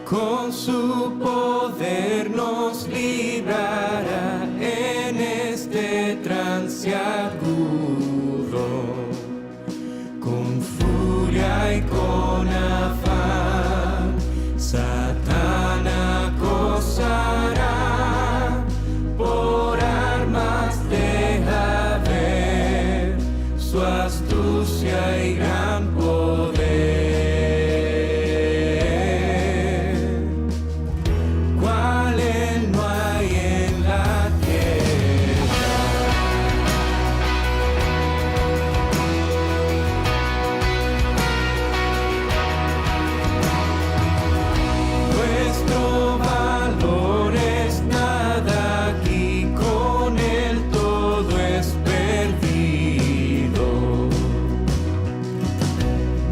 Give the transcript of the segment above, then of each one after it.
con su poder nos librará en este trance agudo, con furia y con afán, Satán acosará, por armas deja ver su astucia y gran poder. Cual él no hay en la tierra. Nuestro valor es nada aquí, con él todo es perdido.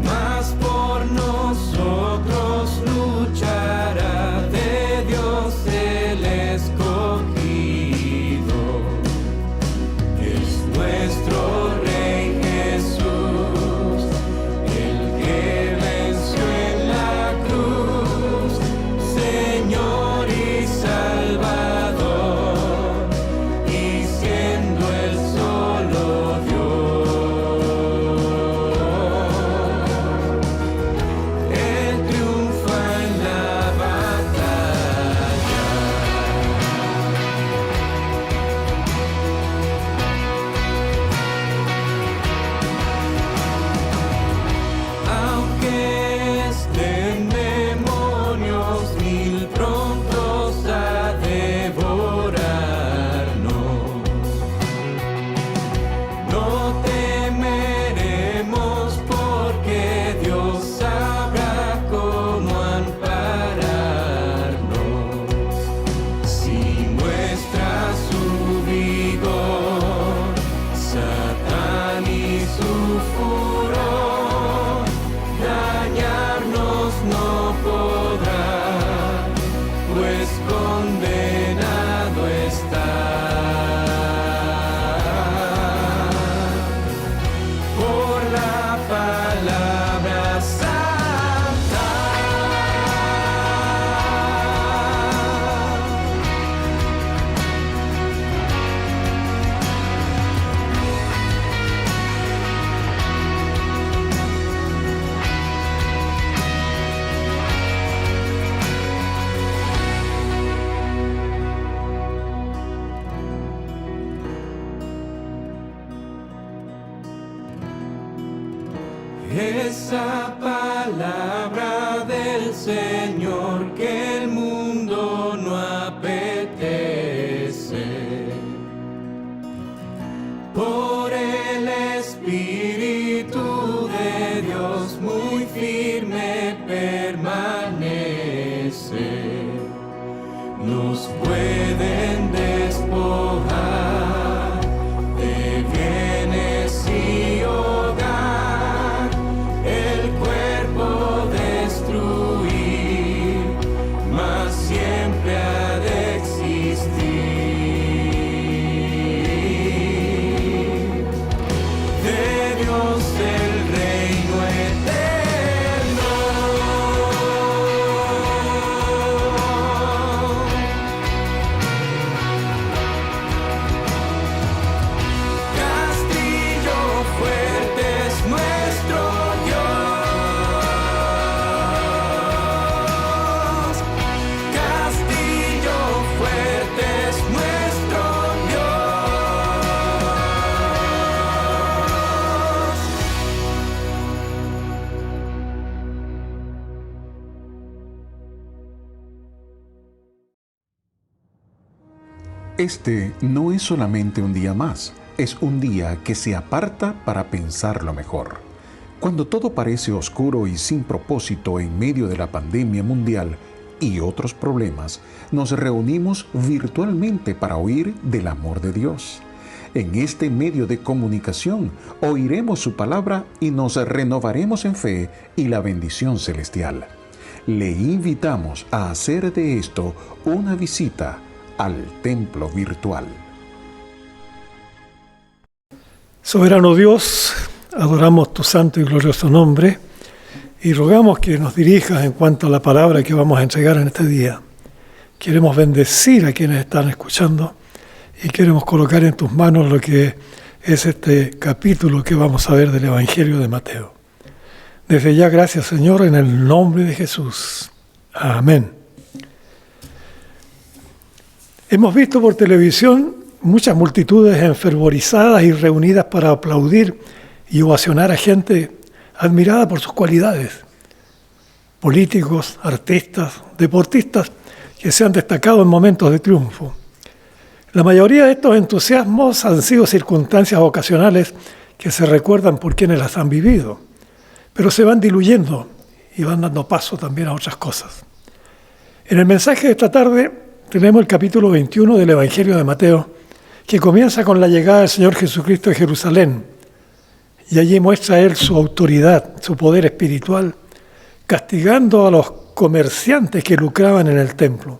Mas por nosotros luchará, de Dios el escogido. Es nuestro Rey Jesús, el que venció en la cruz, Señor y Salvador, y siendo el solo Dios, Él triunfa en la batalla. Aunque estén demonios mil prontos a devorarnos, no temeremos, porque Dios sabrá cómo ampararnos. Si muestra su vigor, Satán y su furor, dañarnos no podrá, pues condenado está. Por la palabra santa. Esa palabra del Señor que el mundo no apetece, por el Espíritu de Dios muy firme permanece. Nos pueden despojar de bienes y hogar, el cuerpo destruir, mas siempre ha de existir. De Dios el reino eterno. Castillo fuerte es nuestro Dios. Castillo fuerte es nuestro Dios. Este no es solamente un día más, es un día que se aparta para pensarlo mejor. Cuando todo parece oscuro y sin propósito en medio de la pandemia mundial y otros problemas, nos reunimos virtualmente para oír del amor de Dios. En este medio de comunicación oiremos su palabra y nos renovaremos en fe y la bendición celestial. Le invitamos a hacer de esto una visita al templo virtual. Soberano Dios, adoramos tu santo y glorioso nombre y rogamos que nos dirijas en cuanto a la palabra que vamos a entregar en este día. Queremos bendecir a quienes están escuchando y queremos colocar en tus manos lo que es este capítulo que vamos a ver del Evangelio de Mateo. Desde ya, gracias, Señor, en el nombre de Jesús. Amén. Hemos visto por televisión muchas multitudes enfervorizadas y reunidas para aplaudir y ovacionar a gente admirada por sus cualidades. Políticos, artistas, deportistas que se han destacado en momentos de triunfo. La mayoría de estos entusiasmos han sido circunstancias ocasionales que se recuerdan por quienes las han vivido, pero se van diluyendo y van dando paso también a otras cosas. En el mensaje de esta tarde tenemos el capítulo 21 del Evangelio de Mateo, que comienza con la llegada del Señor Jesucristo a Jerusalén, y allí muestra Él su autoridad, su poder espiritual, castigando a los comerciantes que lucraban en el templo.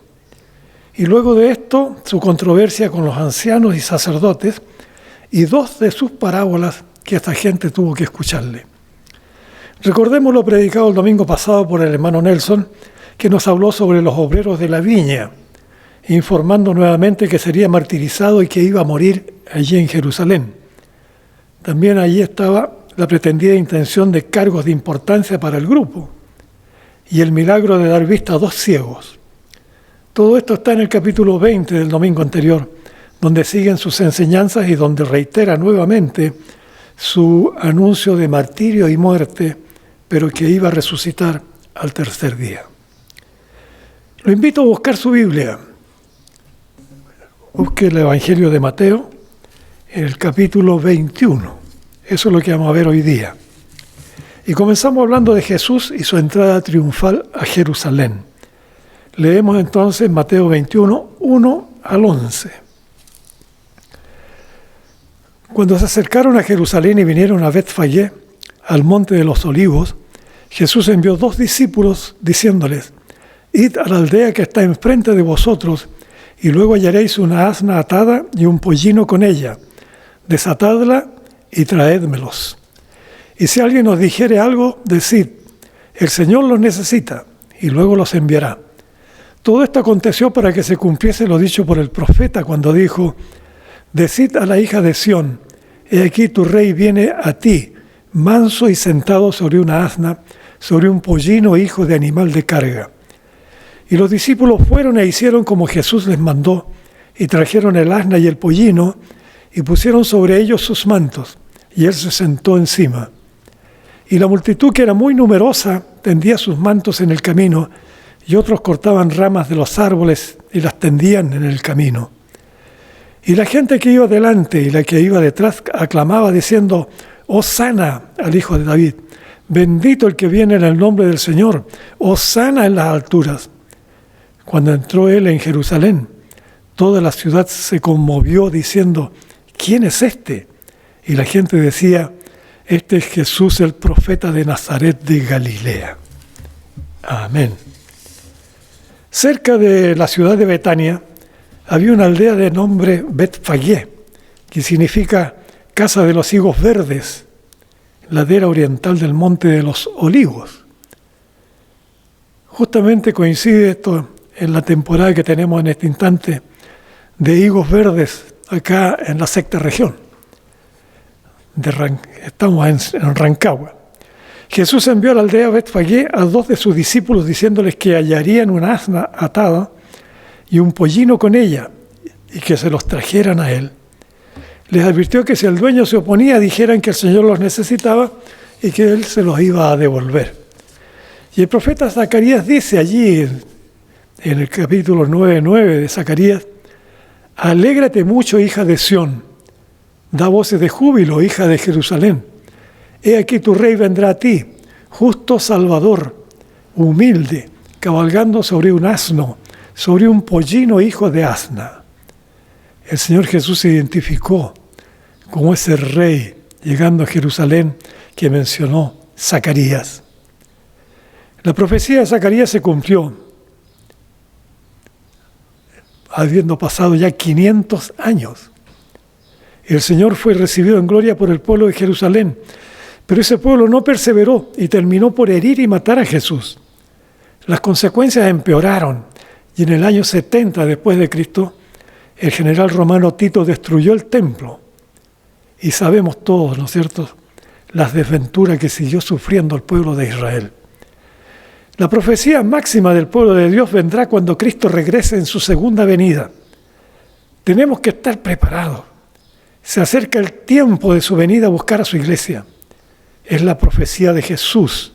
Y luego de esto, su controversia con los ancianos y sacerdotes, y dos de sus parábolas que esta gente tuvo que escucharle. Recordemos lo predicado el domingo pasado por el hermano Nelson, que nos habló sobre los obreros de la viña, informando nuevamente que sería martirizado y que iba a morir allí en Jerusalén. También allí estaba la pretendida intención de cargos de importancia para el grupo y el milagro de dar vista a 2 ciegos. Todo esto está en el capítulo 20 del domingo anterior, donde siguen sus enseñanzas y donde reitera nuevamente su anuncio de martirio y muerte, pero que iba a resucitar al tercer día. Lo invito a buscar su Biblia. Busque el Evangelio de Mateo, en el capítulo 21. Eso es lo que vamos a ver hoy día. Y comenzamos hablando de Jesús y su entrada triunfal a Jerusalén. Leemos entonces Mateo 21, 1 al 11. Cuando se acercaron a Jerusalén y vinieron a Betfagé, al monte de los Olivos, Jesús envió 2 discípulos diciéndoles: «Id a la aldea que está enfrente de vosotros, y luego hallaréis una asna atada y un pollino con ella. Desatadla y traédmelos. Y si alguien os dijere algo, decid: el Señor los necesita, y luego los enviará». Todo esto aconteció para que se cumpliese lo dicho por el profeta cuando dijo: «Decid a la hija de Sión: he aquí tu rey viene a ti, manso y sentado sobre una asna, sobre un pollino hijo de animal de carga». Y los discípulos fueron e hicieron como Jesús les mandó, y trajeron el asna y el pollino, y pusieron sobre ellos sus mantos, y él se sentó encima. Y la multitud, que era muy numerosa, tendía sus mantos en el camino, y otros cortaban ramas de los árboles y las tendían en el camino. Y la gente que iba delante y la que iba detrás aclamaba diciendo: «Hosana al Hijo de David, bendito el que viene en el nombre del Señor, hosana en las alturas». Cuando entró él en Jerusalén, toda la ciudad se conmovió diciendo: «¿Quién es este?». Y la gente decía: «Este es Jesús, el profeta de Nazaret de Galilea». Amén. Cerca de la ciudad de Betania había una aldea de nombre Betfagé, que significa casa de los higos verdes, ladera oriental del monte de los Olivos. Justamente coincide esto en la temporada que tenemos en este instante de higos verdes acá en la sexta región. Estamos en Rancagua. Jesús envió a la aldea Betfagé a 2 de sus discípulos diciéndoles que hallarían una asna atada y un pollino con ella y que se los trajeran a él. Les advirtió que si el dueño se oponía, dijeran que el Señor los necesitaba y que él se los iba a devolver. Y el profeta Zacarías dice allí en el capítulo 9:9 de Zacarías: «Alégrate mucho, hija de Sión, da voces de júbilo, hija de Jerusalén. He aquí tu rey vendrá a ti, justo Salvador, humilde, cabalgando sobre un asno, sobre un pollino hijo de asna». El Señor Jesús se identificó como ese rey llegando a Jerusalén que mencionó Zacarías. La profecía de Zacarías se cumplió, habiendo pasado ya 500 años. El Señor fue recibido en gloria por el pueblo de Jerusalén, Pero ese pueblo no perseveró y terminó por herir y matar a Jesús. Las consecuencias empeoraron y en el año 70 después de Cristo, el general romano Tito destruyó el templo. Y sabemos todos, ¿no es cierto?, las desventuras que siguió sufriendo el pueblo de Israel. La profecía máxima del pueblo de Dios vendrá cuando Cristo regrese en su segunda venida. Tenemos que estar preparados. Se acerca el tiempo de su venida a buscar a su iglesia. Es la profecía de Jesús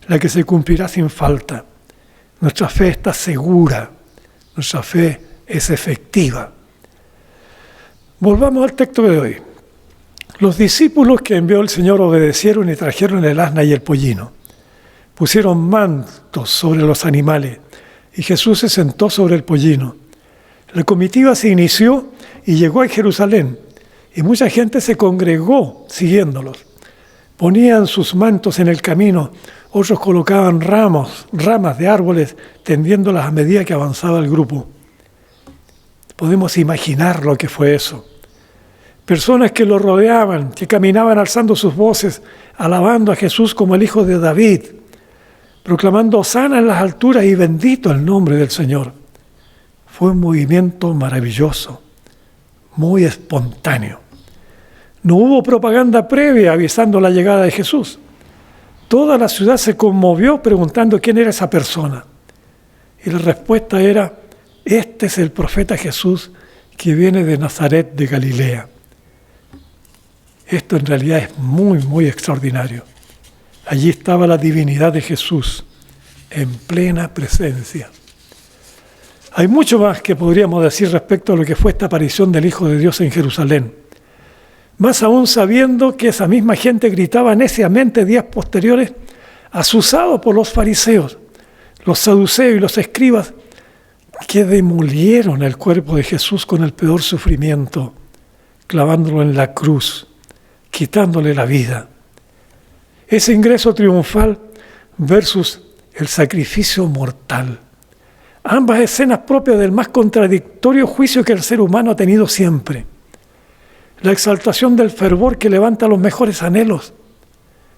la que se cumplirá sin falta. Nuestra fe está segura. Nuestra fe es efectiva. Volvamos al texto de hoy. Los discípulos que envió el Señor obedecieron y trajeron el asna y el pollino. Pusieron mantos sobre los animales y Jesús se sentó sobre el pollino. La comitiva se inició y llegó a Jerusalén y mucha gente se congregó siguiéndolos. Ponían sus mantos en el camino, otros colocaban ramas de árboles, tendiéndolas a medida que avanzaba el grupo. Podemos imaginar lo que fue eso. Personas que lo rodeaban, que caminaban alzando sus voces, alabando a Jesús como el Hijo de David, proclamando hosana en las alturas y bendito el nombre del Señor. Fue un movimiento maravilloso, muy espontáneo. No hubo propaganda previa avisando la llegada de Jesús. Toda la ciudad se conmovió preguntando quién era esa persona. Y la respuesta era: este es el profeta Jesús que viene de Nazaret de Galilea. Esto en realidad es muy, muy extraordinario. Allí estaba la divinidad de Jesús en plena presencia. Hay mucho más que podríamos decir respecto a lo que fue esta aparición del Hijo de Dios en Jerusalén. Más aún sabiendo que esa misma gente gritaba neciamente días posteriores, asusado por los fariseos, los saduceos y los escribas, que demolieron el cuerpo de Jesús con el peor sufrimiento, clavándolo en la cruz, quitándole la vida. Ese ingreso triunfal versus el sacrificio mortal. Ambas escenas propias del más contradictorio juicio que el ser humano ha tenido siempre. La exaltación del fervor que levanta los mejores anhelos,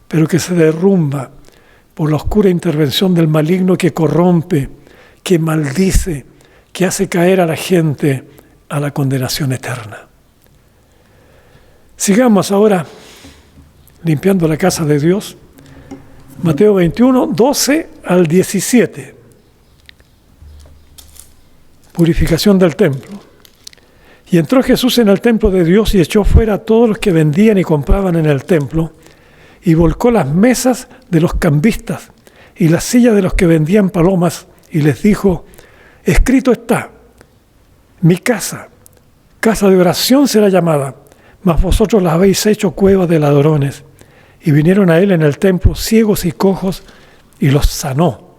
pero que se derrumba por la oscura intervención del maligno que corrompe, que maldice, que hace caer a la gente a la condenación eterna. Sigamos ahora limpiando la casa de Dios. Mateo 21, 12 al 17. Purificación del templo. Y entró Jesús en el templo de Dios y echó fuera a todos los que vendían y compraban en el templo, y volcó las mesas de los cambistas y las sillas de los que vendían palomas, y les dijo: escrito está, mi casa, casa de oración será llamada, mas vosotros la habéis hecho cueva de ladrones. Y vinieron a él en el templo ciegos y cojos, y los sanó.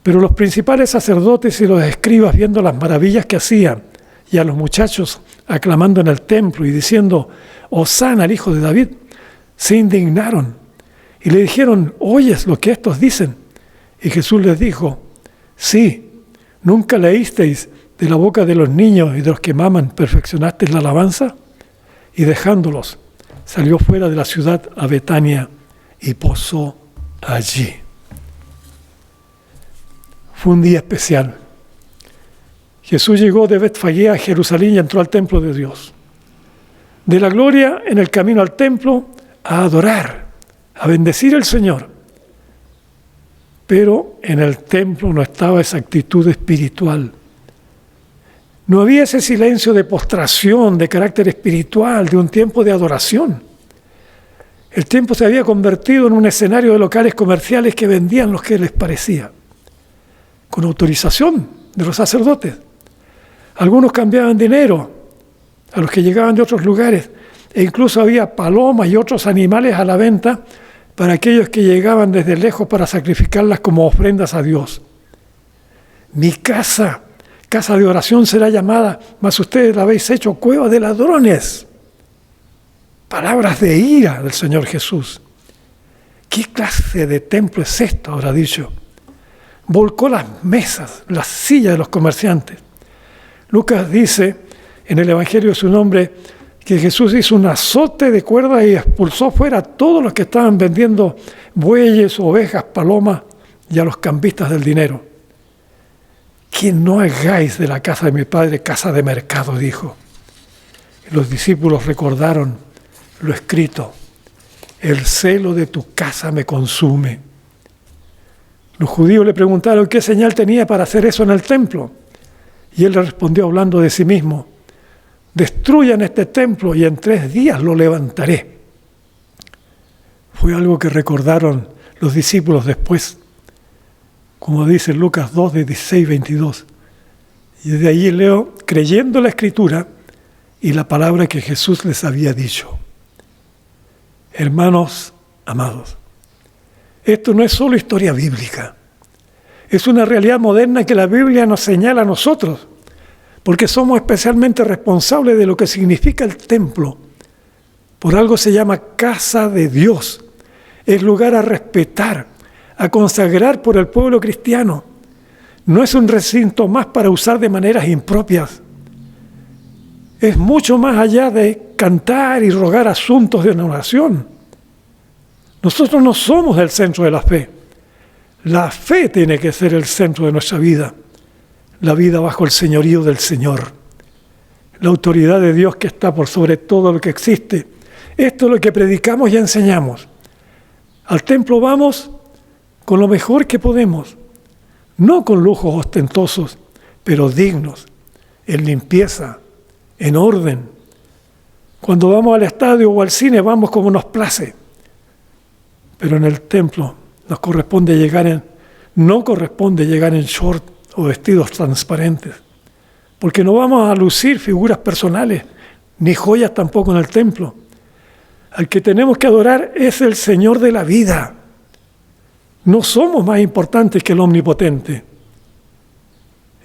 Pero los principales sacerdotes y los escribas, viendo las maravillas que hacían, y a los muchachos aclamando en el templo y diciendo: hosana al Hijo de David, se indignaron y le dijeron: ¿oyes lo que estos dicen? Y Jesús les dijo: sí, ¿nunca leísteis de la boca de los niños y de los que maman perfeccionasteis la alabanza? Y dejándolos, salió fuera de la ciudad a Betania y posó allí. Fue un día especial. Jesús llegó de Betfagé a Jerusalén y entró al templo de Dios. De la gloria en el camino al templo a adorar, a bendecir al Señor. Pero en el templo no estaba esa actitud espiritual. No había ese silencio de postración, de carácter espiritual, de un tiempo de adoración. El templo se había convertido en un escenario de locales comerciales que vendían lo que les parecía, con autorización de los sacerdotes. Algunos cambiaban dinero a los que llegaban de otros lugares, e incluso había palomas y otros animales a la venta para aquellos que llegaban desde lejos para sacrificarlas como ofrendas a Dios. Mi casa, casa de oración será llamada, mas ustedes la habéis hecho cueva de ladrones. Palabras de ira del Señor Jesús. ¿Qué clase de templo es esto?, habrá dicho. Volcó las mesas, las sillas de los comerciantes. Lucas dice en el Evangelio de su nombre que Jesús hizo un azote de cuerdas y expulsó fuera a todos los que estaban vendiendo bueyes, ovejas, palomas y a los cambistas del dinero. Que no hagáis de la casa de mi padre casa de mercado, dijo. Y los discípulos recordaron lo escrito: el celo de tu casa me consume. Los judíos le preguntaron qué señal tenía para hacer eso en el templo. Y él le respondió hablando de sí mismo: destruyan este templo y en 3 días lo levantaré. Fue algo que recordaron los discípulos después, como dice Lucas 2, de 16-22. Y de ahí leo: creyendo la Escritura y la palabra que Jesús les había dicho. Hermanos amados, esto no es solo historia bíblica, es una realidad moderna que la Biblia nos señala a nosotros, porque somos especialmente responsables de lo que significa el templo. Por algo se llama casa de Dios, es lugar a respetar, a consagrar por el pueblo cristiano. No es un recinto más para usar de maneras impropias. Es mucho más allá de cantar y rogar asuntos de oración. Nosotros no somos el centro de la fe. La fe tiene que ser el centro de nuestra vida. La vida bajo el señorío del Señor. La autoridad de Dios que está por sobre todo lo que existe. Esto es lo que predicamos y enseñamos. Al templo vamos con lo mejor que podemos. No con lujos ostentosos, pero dignos, en limpieza, en orden. Cuando vamos al estadio o al cine vamos como nos place. Pero en el templo no corresponde llegar en short o vestidos transparentes, porque no vamos a lucir figuras personales, ni joyas tampoco en el templo. Al que tenemos que adorar es el Señor de la vida. No somos más importantes que el Omnipotente.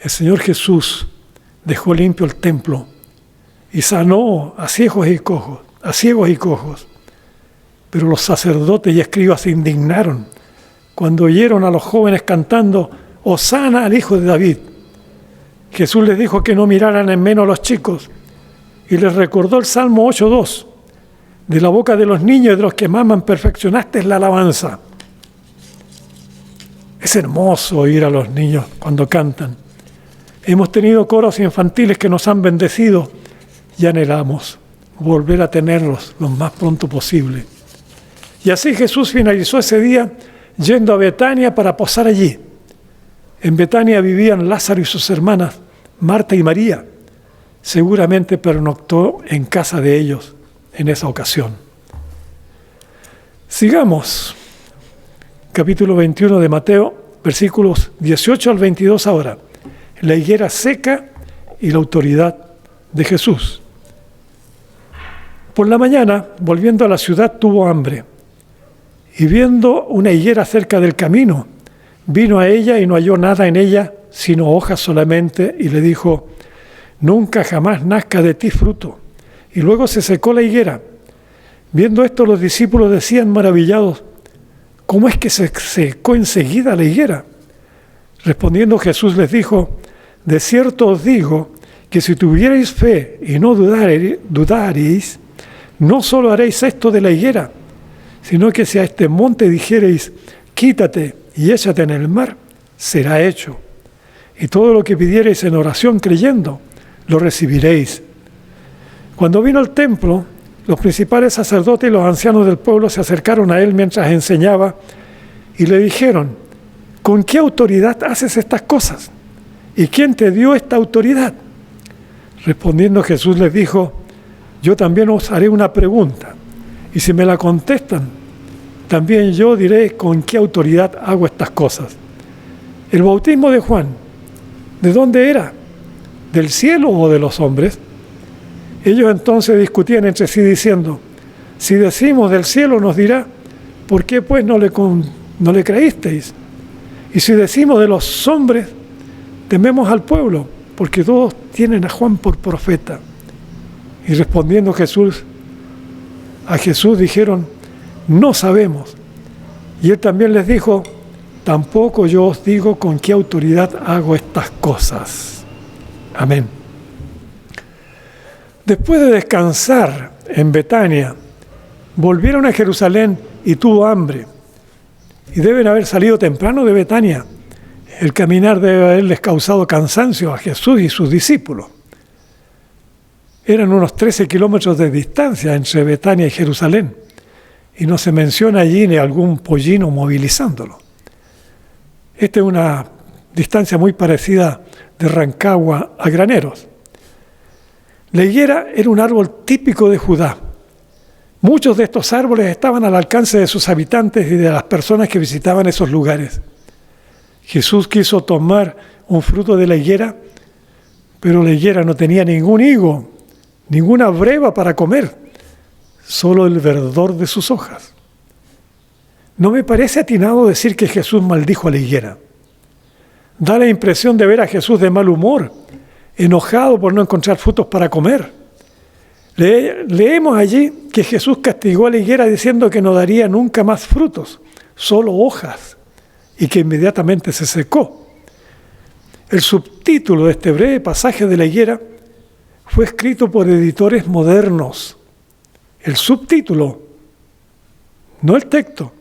El Señor Jesús dejó limpio el templo y sanó a ciegos y cojos. Pero los sacerdotes y escribas se indignaron cuando oyeron a los jóvenes cantando «Hosana al Hijo de David». Jesús les dijo que no miraran en menos a los chicos y les recordó el Salmo 8:2. De la boca de los niños y de los que maman perfeccionaste la alabanza. Es hermoso oír a los niños cuando cantan. Hemos tenido coros infantiles que nos han bendecido y anhelamos volver a tenerlos lo más pronto posible. Y así Jesús finalizó ese día yendo a Betania para posar allí. En Betania vivían Lázaro y sus hermanas, Marta y María. Seguramente pernoctó en casa de ellos en esa ocasión. Sigamos. Capítulo 21 de Mateo, versículos 18 al 22 ahora. La higuera seca y la autoridad de Jesús. Por la mañana, volviendo a la ciudad, tuvo hambre. Y viendo una higuera cerca del camino, vino a ella y no halló nada en ella, sino hojas solamente, y le dijo: nunca jamás nazca de ti fruto. Y luego se secó la higuera. Viendo esto, los discípulos decían maravillados: ¿cómo es que se secó enseguida la higuera? Respondiendo Jesús les dijo: de cierto os digo que si tuvierais fe y no dudaréis, no solo haréis esto de la higuera, sino que si a este monte dijereis: quítate y échate en el mar, será hecho. Y todo lo que pidiereis en oración creyendo, lo recibiréis. Cuando vino al templo, los principales sacerdotes y los ancianos del pueblo se acercaron a él mientras enseñaba y le dijeron: ¿con qué autoridad haces estas cosas? ¿Y quién te dio esta autoridad? Respondiendo Jesús les dijo: yo también os haré una pregunta, y si me la contestan, también yo diré con qué autoridad hago estas cosas. El bautismo de Juan, ¿de dónde era? ¿Del cielo o de los hombres? Ellos entonces discutían entre sí diciendo: si decimos del cielo, nos dirá: ¿por qué pues no le creísteis? Y si decimos de los hombres, tememos al pueblo, porque todos tienen a Juan por profeta. Y respondiendo a Jesús dijeron: no sabemos. Y él también les dijo: tampoco yo os digo con qué autoridad hago estas cosas. Amén. Después de descansar en Betania, volvieron a Jerusalén y tuvo hambre. Y deben haber salido temprano de Betania. El caminar debe haberles causado cansancio a Jesús y sus discípulos. Eran unos 13 kilómetros de distancia entre Betania y Jerusalén. Y no se menciona allí ni algún pollino movilizándolo. Esta es una distancia muy parecida de Rancagua a Graneros. La higuera era un árbol típico de Judá. Muchos de estos árboles estaban al alcance de sus habitantes y de las personas que visitaban esos lugares. Jesús quiso tomar un fruto de la higuera, pero la higuera no tenía ningún higo, ninguna breva para comer, solo el verdor de sus hojas. No me parece atinado decir que Jesús maldijo a la higuera. Da la impresión de ver a Jesús de mal humor, enojado por no encontrar frutos para comer. Leemos allí que Jesús castigó a la higuera diciendo que no daría nunca más frutos, solo hojas, y que inmediatamente se secó. El subtítulo de este breve pasaje de la higuera fue escrito por editores modernos. El subtítulo, no el texto.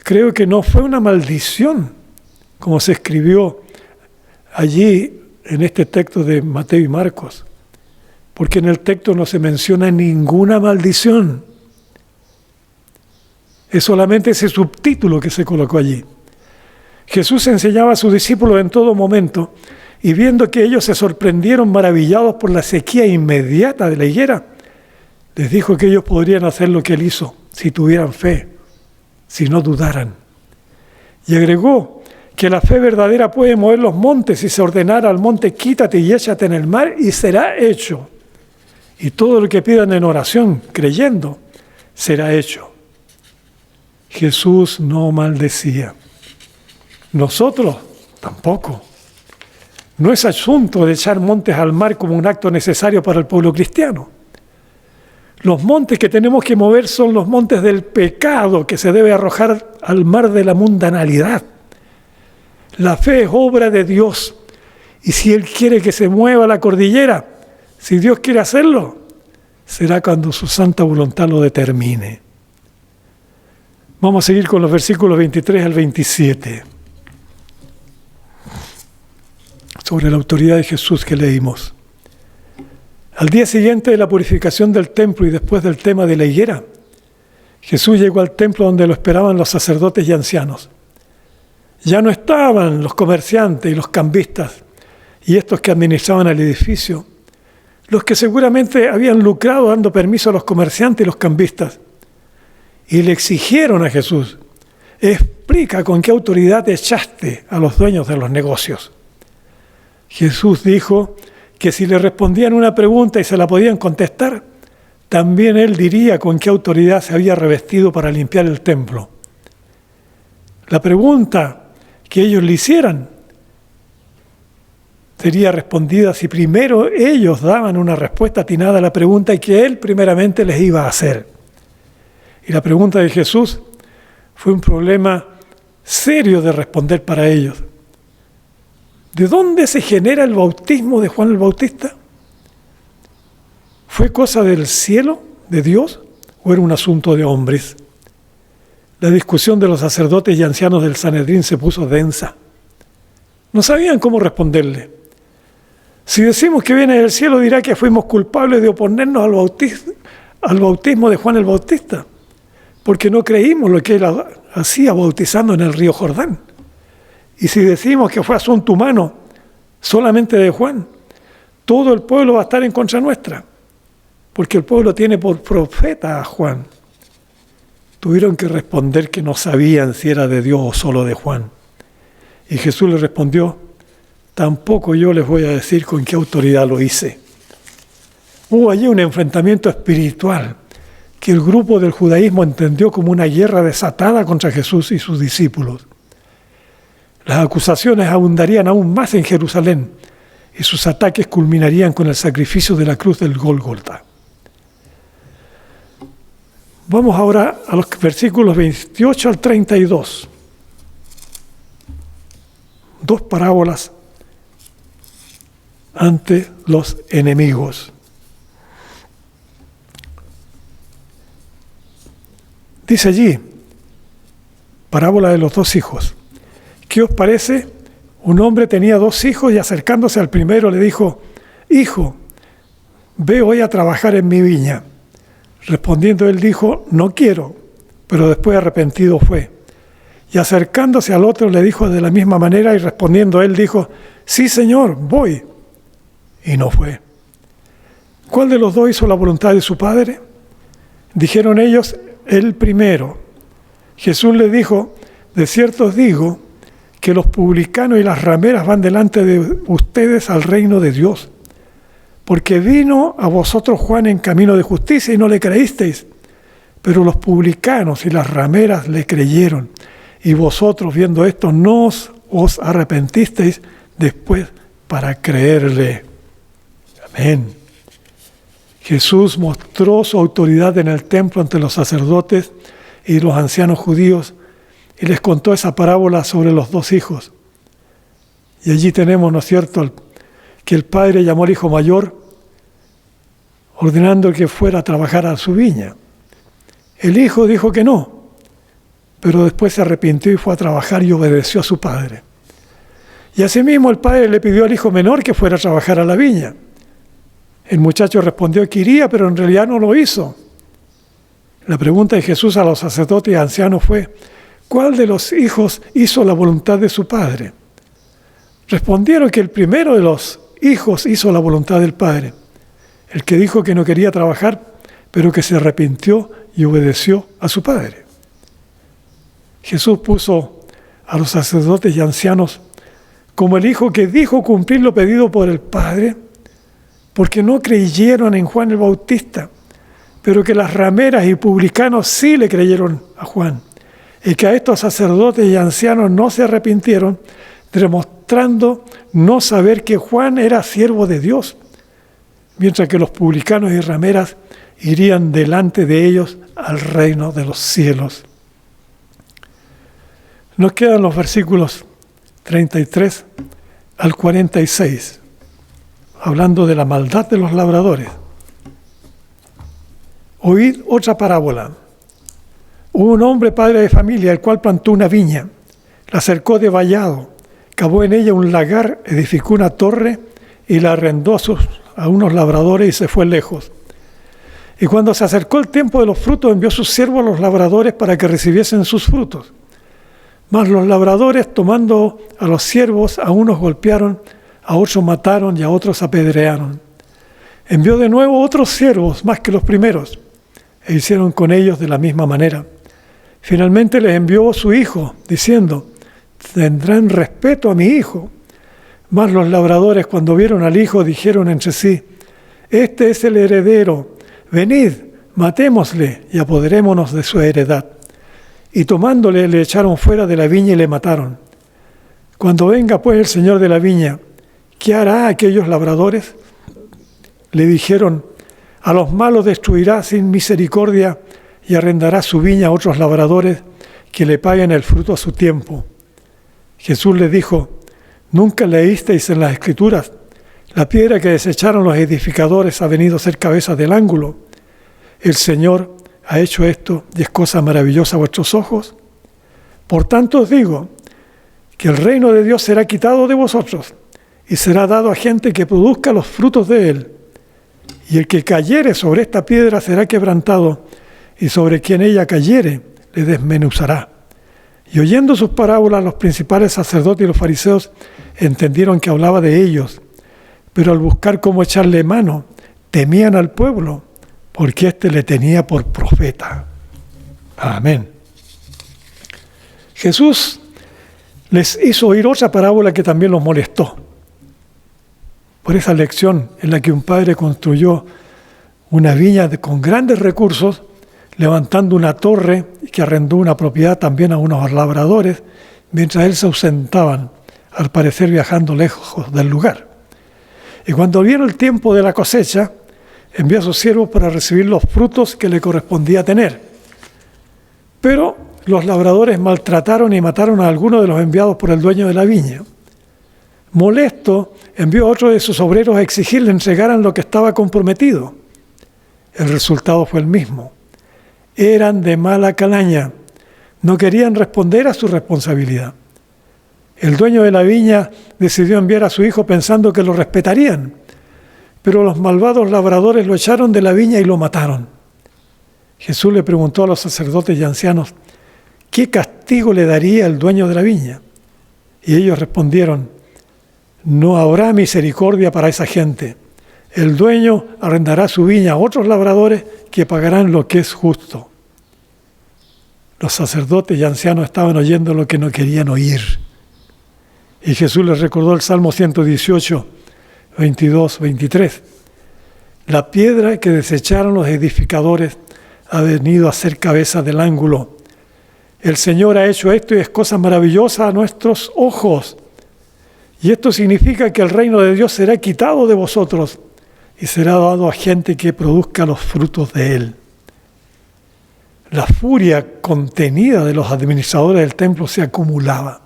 Creo que no fue una maldición, como se escribió allí en este texto de Mateo y Marcos, porque en el texto no se menciona ninguna maldición. Es solamente ese subtítulo que se colocó allí. Jesús enseñaba a sus discípulos en todo momento, y viendo que ellos se sorprendieron maravillados por la sequía inmediata de la higuera, les dijo que ellos podrían hacer lo que Él hizo, si tuvieran fe, si no dudaran. Y agregó que la fe verdadera puede mover los montes y se ordenara al monte, quítate y échate en el mar, y será hecho. Y todo lo que pidan en oración, creyendo, será hecho. Jesús no maldecía. Nosotros tampoco. No es asunto de echar montes al mar como un acto necesario para el pueblo cristiano. Los montes que tenemos que mover son los montes del pecado que se debe arrojar al mar de la mundanalidad. La fe es obra de Dios, y si Él quiere que se mueva la cordillera, si Dios quiere hacerlo, será cuando su santa voluntad lo determine. Vamos a seguir con los versículos 23 al 27. Sobre la autoridad de Jesús que leímos. Al día siguiente de la purificación del templo y después del tema de la higuera, Jesús llegó al templo donde lo esperaban los sacerdotes y ancianos. Ya no estaban los comerciantes y los cambistas y estos que administraban el edificio, los que seguramente habían lucrado dando permiso a los comerciantes y los cambistas, y le exigieron a Jesús: explica con qué autoridad echaste a los dueños de los negocios. Jesús dijo que si le respondían una pregunta y se la podían contestar, también Él diría con qué autoridad se había revestido para limpiar el templo. La pregunta que ellos le hicieran sería respondida si primero ellos daban una respuesta atinada a la pregunta y que Él primeramente les iba a hacer. Y la pregunta de Jesús fue un problema serio de responder para ellos. ¿De dónde se genera el bautismo de Juan el Bautista? ¿Fue cosa del cielo, de Dios, o era un asunto de hombres? La discusión de los sacerdotes y ancianos del Sanedrín se puso densa. No sabían cómo responderle. Si decimos que viene del cielo, dirá que fuimos culpables de oponernos al bautismo de Juan el Bautista, porque no creímos lo que él hacía bautizando en el río Jordán. Y si decimos que fue asunto humano, solamente de Juan, todo el pueblo va a estar en contra nuestra, porque el pueblo tiene por profeta a Juan. Tuvieron que responder que no sabían si era de Dios o solo de Juan. Y Jesús les respondió: tampoco yo les voy a decir con qué autoridad lo hice. Hubo allí un enfrentamiento espiritual que el grupo del judaísmo entendió como una guerra desatada contra Jesús y sus discípulos. Las acusaciones abundarían aún más en Jerusalén y sus ataques culminarían con el sacrificio de la cruz del Gólgota. Vamos ahora a los versículos 28 al 32. Dos parábolas ante los enemigos. Dice allí, parábola de los 2 hijos. ¿Qué os parece? Un hombre tenía 2 hijos y acercándose al primero le dijo, hijo, ve hoy a trabajar en mi viña. Respondiendo él dijo, no quiero, pero después arrepentido fue. Y acercándose al otro le dijo de la misma manera y respondiendo él dijo, sí señor, voy. Y no fue. ¿Cuál de los 2 hizo la voluntad de su padre? Dijeron ellos, el primero. Jesús le dijo, de cierto os digo que los publicanos y las rameras van delante de ustedes al reino de Dios. Porque vino a vosotros Juan en camino de justicia y no le creísteis, pero los publicanos y las rameras le creyeron. Y vosotros, viendo esto, no os arrepentisteis después para creerle. Amén. Jesús mostró su autoridad en el templo ante los sacerdotes y los ancianos judíos y les contó esa parábola sobre los 2 hijos. Y allí tenemos, ¿no es cierto?, que el padre llamó al hijo mayor ordenando que fuera a trabajar a su viña. El hijo dijo que no, pero después se arrepintió y fue a trabajar y obedeció a su padre. Y asimismo el padre le pidió al hijo menor que fuera a trabajar a la viña. El muchacho respondió que iría, pero en realidad no lo hizo. La pregunta de Jesús a los sacerdotes y ancianos fue, ¿cuál de los hijos hizo la voluntad de su padre? Respondieron que el primero de los hijos hizo la voluntad del padre, el que dijo que no quería trabajar, pero que se arrepintió y obedeció a su padre. Jesús puso a los sacerdotes y ancianos como el hijo que dijo cumplir lo pedido por el padre, porque no creyeron en Juan el Bautista, pero que las rameras y publicanos sí le creyeron a Juan, y que a estos sacerdotes y ancianos no se arrepintieron, demostrando no saber que Juan era siervo de Dios, mientras que los publicanos y rameras irían delante de ellos al reino de los cielos. Nos quedan los versículos 33 al 46, hablando de la maldad de los labradores. Oíd otra parábola. Hubo un hombre padre de familia, el cual plantó una viña, la cercó de vallado, cavó en ella un lagar, edificó una torre y la arrendó a unos labradores y se fue lejos. Y cuando se acercó el tiempo de los frutos, envió sus siervos a los labradores para que recibiesen sus frutos. Mas los labradores, tomando a los siervos, a unos golpearon, a otros mataron y a otros apedrearon. Envió de nuevo otros siervos, más que los primeros, e hicieron con ellos de la misma manera. Finalmente les envió su hijo, diciendo, tendrán respeto a mi hijo. Mas los labradores, cuando vieron al hijo, dijeron entre sí, este es el heredero, venid, matémosle y apoderémonos de su heredad. Y tomándole, le echaron fuera de la viña y le mataron. Cuando venga pues el señor de la viña, ¿qué hará aquellos labradores? Le dijeron, a los malos destruirá sin misericordia y arrendará su viña a otros labradores que le paguen el fruto a su tiempo. Jesús le dijo, ¿nunca leísteis en las Escrituras? La piedra que desecharon los edificadores ha venido a ser cabeza del ángulo. El Señor ha hecho esto y es cosa maravillosa a vuestros ojos. Por tanto os digo que el reino de Dios será quitado de vosotros y será dado a gente que produzca los frutos de él. Y el que cayere sobre esta piedra será quebrantado, y sobre quien ella cayere le desmenuzará. Y oyendo sus parábolas, los principales sacerdotes y los fariseos entendieron que hablaba de ellos, pero al buscar cómo echarle mano, temían al pueblo, porque éste le tenía por profeta. Amén. Jesús les hizo oír otra parábola que también los molestó. Por esa lección en la que un padre construyó una viña con grandes recursos, levantando una torre que arrendó una propiedad también a unos labradores, mientras él se ausentaban, al parecer viajando lejos del lugar. Y cuando vino el tiempo de la cosecha, envió a sus siervos para recibir los frutos que le correspondía tener. Pero los labradores maltrataron y mataron a algunos de los enviados por el dueño de la viña. Molesto, envió a otro de sus obreros a exigirle entregaran lo que estaba comprometido. El resultado fue el mismo. eran de mala calaña. No querían responder a su responsabilidad. El dueño de la viña decidió enviar a su hijo pensando que lo respetarían, pero los malvados labradores lo echaron de la viña y lo mataron. Jesús le preguntó a los sacerdotes y ancianos, ¿qué castigo le daría el dueño de la viña? Y ellos respondieron, no habrá misericordia para esa gente. El dueño arrendará su viña a otros labradores que pagarán lo que es justo. Los sacerdotes y ancianos estaban oyendo lo que no querían oír. Y Jesús les recordó el Salmo 118, 22, 23. La piedra que desecharon los edificadores ha venido a ser cabeza del ángulo. El Señor ha hecho esto y es cosa maravillosa a nuestros ojos. Y esto significa que el reino de Dios será quitado de vosotros y será dado a gente que produzca los frutos de él. La furia contenida de los administradores del templo se acumulaba.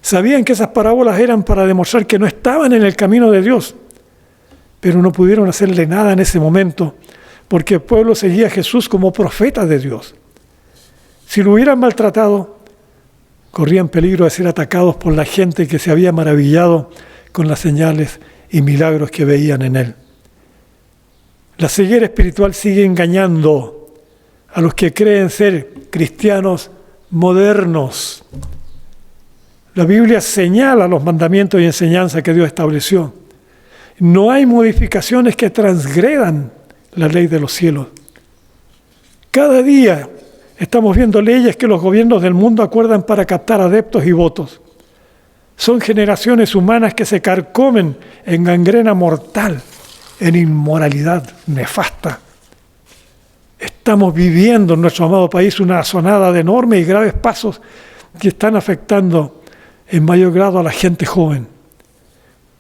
Sabían que esas parábolas eran para demostrar que no estaban en el camino de Dios, pero no pudieron hacerle nada en ese momento, porque el pueblo seguía a Jesús como profeta de Dios. Si lo hubieran maltratado, corrían peligro de ser atacados por la gente que se había maravillado con las señales y milagros que veían en él. La ceguera espiritual sigue engañando a los que creen ser cristianos modernos. La Biblia señala los mandamientos y enseñanzas que Dios estableció. No hay modificaciones que transgredan la ley de los cielos. Cada día estamos viendo leyes que los gobiernos del mundo acuerdan para captar adeptos y votos. Son generaciones humanas que se carcomen en gangrena mortal, en inmoralidad nefasta. Estamos viviendo en nuestro amado país una asonada de enormes y graves pasos que están afectando en mayor grado a la gente joven.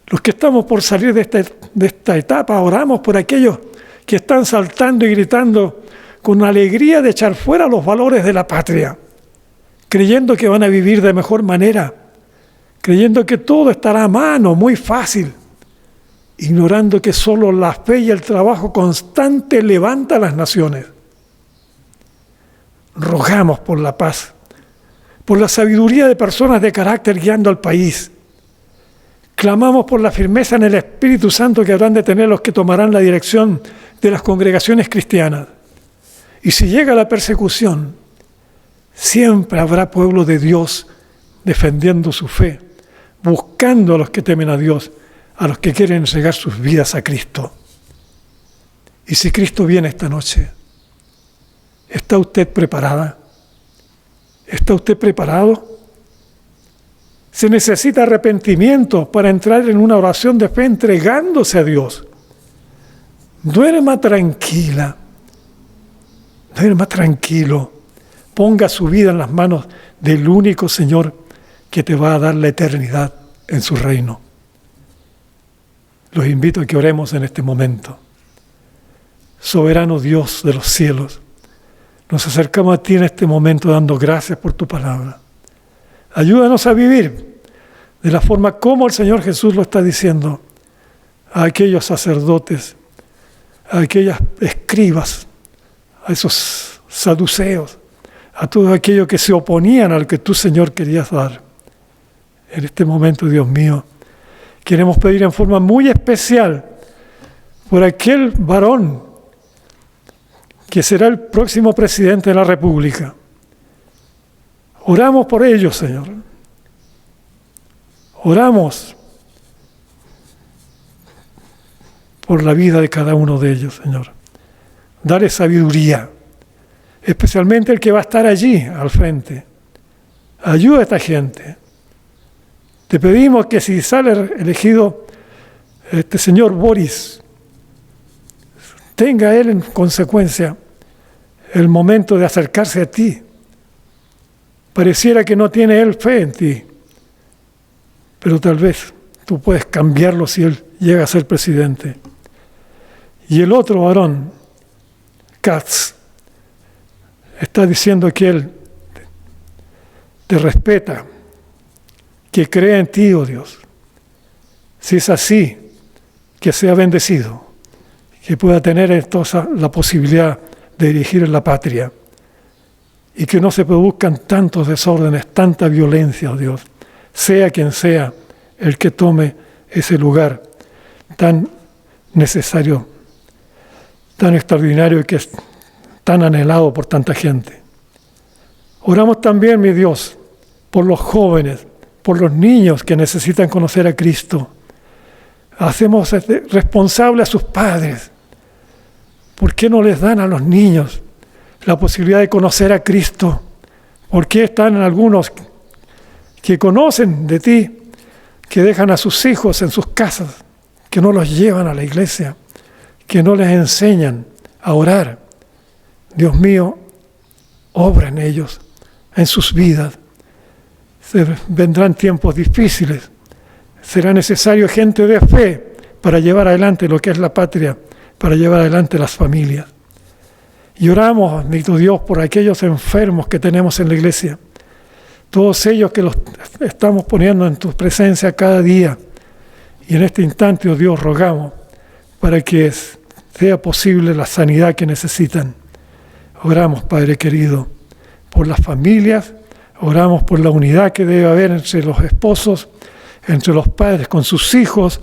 Los que estamos por salir de esta etapa, oramos por aquellos que están saltando y gritando con alegría de echar fuera los valores de la patria, creyendo que van a vivir de mejor manera, creyendo que todo estará a mano, muy fácil, ignorando que solo la fe y el trabajo constante levantan las naciones. Rogamos por la paz, por la sabiduría de personas de carácter guiando al país. Clamamos por la firmeza en el Espíritu Santo que habrán de tener los que tomarán la dirección de las congregaciones cristianas. Y si llega la persecución, siempre habrá pueblo de Dios defendiendo su fe, buscando a los que temen a Dios, a los que quieren entregar sus vidas a Cristo. Y si Cristo viene esta noche, ¿está usted preparada? ¿Está usted preparado? Se necesita arrepentimiento para entrar en una oración de fe entregándose a Dios. Duerma tranquila, duerma tranquilo. Ponga su vida en las manos del único Señor que te va a dar la eternidad en su reino. Los invito a que oremos en este momento. Soberano Dios de los cielos, nos acercamos a ti en este momento dando gracias por tu palabra. Ayúdanos a vivir de la forma como el Señor Jesús lo está diciendo a aquellos sacerdotes, a aquellas escribas, a esos saduceos, a todos aquellos que se oponían al que tú, Señor, querías dar. En este momento, Dios mío, queremos pedir en forma muy especial por aquel varón que será el próximo presidente de la República. Oramos por ellos, Señor. Oramos por la vida de cada uno de ellos, Señor. Dale sabiduría, especialmente el que va a estar allí al frente. Ayuda a esta gente. Te pedimos que si sale elegido este señor Boris, tenga él en consecuencia el momento de acercarse a ti. Pareciera que no tiene él fe en ti, pero tal vez tú puedes cambiarlo si él llega a ser presidente. Y el otro varón, Katz, está diciendo que él te respeta, que cree en ti, oh Dios. Si es así, que sea bendecido, que pueda tener entonces la posibilidad de dirigir la patria y que no se produzcan tantos desórdenes, tanta violencia, oh Dios, sea quien sea el que tome ese lugar tan necesario, tan extraordinario y que es tan anhelado por tanta gente. Oramos también, mi Dios, por los jóvenes, por los niños que necesitan conocer a Cristo. Hacemos responsable a sus padres. ¿Por qué no les dan a los niños la posibilidad de conocer a Cristo? ¿Por qué están algunos que conocen de ti, que dejan a sus hijos en sus casas, que no los llevan a la iglesia, que no les enseñan a orar? Dios mío, obra en ellos, en sus vidas. Vendrán tiempos difíciles. Será necesario gente de fe para llevar adelante lo que es la patria, para llevar adelante las familias. Y oramos, bendito Dios, por aquellos enfermos que tenemos en la iglesia. Todos ellos que los estamos poniendo en tu presencia cada día. Y en este instante, oh Dios, rogamos para que sea posible la sanidad que necesitan. Oramos, Padre querido, por las familias. Oramos por la unidad que debe haber entre los esposos, entre los padres, con sus hijos,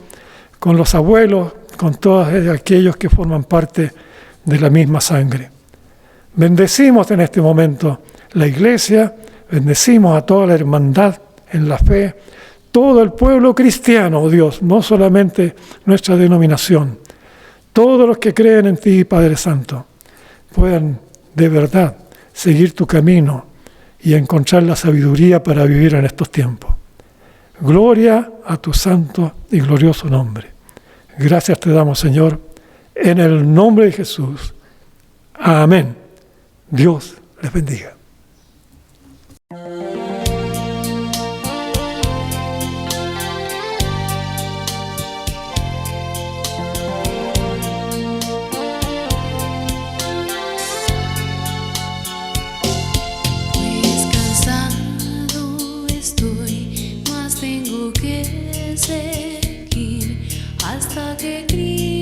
con los abuelos, con todos aquellos que forman parte de la misma sangre. Bendecimos en este momento la iglesia, bendecimos a toda la hermandad en la fe, todo el pueblo cristiano, oh Dios, no solamente nuestra denominación. Todos los que creen en ti, Padre Santo, puedan de verdad seguir tu camino y encontrar la sabiduría para vivir en estos tiempos. Gloria a tu santo y glorioso nombre. Gracias te damos, Señor, en el nombre de Jesús. Amén. Dios les bendiga. Pues cansado estoy, mas tengo que seguir hasta que Cristo